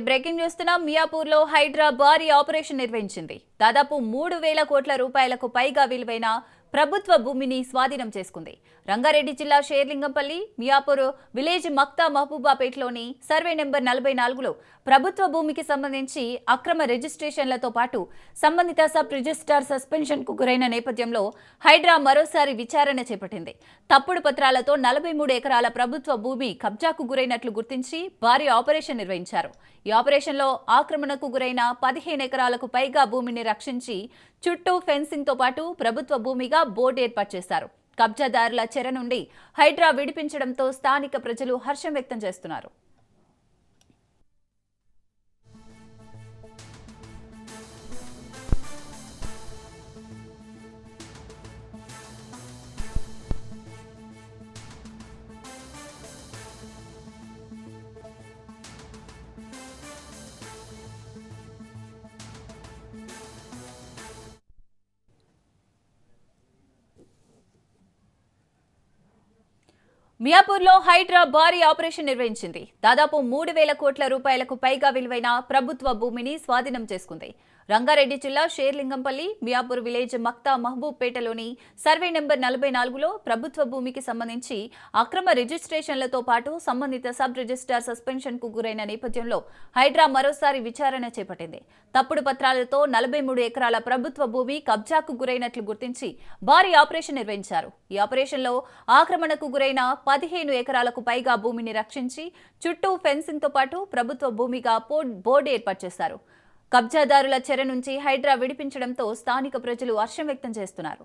Breaking చూస్తున్నాం. మియాపూర్లో హైడ్రా భారీ operation నిర్వహించింది. దాదాపు 3,000 కోట్ల రూపాయలకు పైగా విలువైన ప్రభుత్వ భూమిని స్వాధీనం చేసుకుంది. రంగారెడ్డి జిల్లా షేర్లింగంపల్లి మియాపూర్ విలేజ్ మక్తా మహబూబాపేటలోని సర్వే నెంబర్ 44లో ప్రభుత్వ భూమికి సంబంధించి అక్రమ రిజిస్ట్రేషన్లతో పాటు సంబంధిత సబ్ రిజిస్ట్రార్ సస్పెన్షన్ కు గురైన నేపథ్యంలో హైడ్రా మరోసారి విచారణ చేపట్టింది. తప్పుడు పత్రాలతో 43 ఎకరాల ప్రభుత్వ భూమి కబ్జాకు గురైనట్లు గుర్తించి భారీ ఆపరేషన్ నిర్వహించారు. ఈ ఆపరేషన్లో ఆక్రమణకు గురైన 15 ఎకరాలకు పైగా భూమిని రక్షించి చుట్టూ ఫెన్సింగ్ తో పాటు ప్రభుత్వ భూమిగా బోర్డు ఏర్పాటు చేశారు. కబ్జాదారుల చెర నుండి హైడ్రా విడిపించడంతో స్థానిక ప్రజలు హర్షం వ్యక్తం చేస్తున్నారు. మియాపూర్లో హైడ్రా భారీ ఆపరేషన్ నిర్వహించింది. దాదాపు 3,000 కోట్ల రూపాయలకు పైగా విలువైన ప్రభుత్వ భూమిని స్వాధీనం చేసుకుంది. రంగారెడ్డి జిల్లా షేర్లింగంపల్లి మియాపూర్ విలేజ్ మక్తా మహబూబ్ పేటలోని సర్వే నెంబర్ 44లో ప్రభుత్వ భూమికి సంబంధించి అక్రమ రిజిస్ట్రేషన్లతో పాటు సంబంధిత సబ్ రిజిస్ట్రార్ సస్పెన్షన్ కు గురైన నేపథ్యంలో హైడ్రా మరోసారి విచారణ చేపట్టింది. తప్పుడు పత్రాలతో 43 ఎకరాల ప్రభుత్వ భూమి కబ్జాకు గురైనట్లు గుర్తించి భారీ ఆపరేషన్ నిర్వహించారు. ఈ ఆపరేషన్లో ఆక్రమణకు గురైన 15 ఎకరాలకు పైగా భూమిని రక్షించి చుట్టూ ఫెన్సింగ్ తో పాటు ప్రభుత్వ భూమిగా బోర్డు ఏర్పాటు చేశారు. కబ్జాదారుల చెర నుంచి హైడ్రా విడిపించడంతో స్థానిక ప్రజలు హర్షం వ్యక్తం చేస్తున్నారు.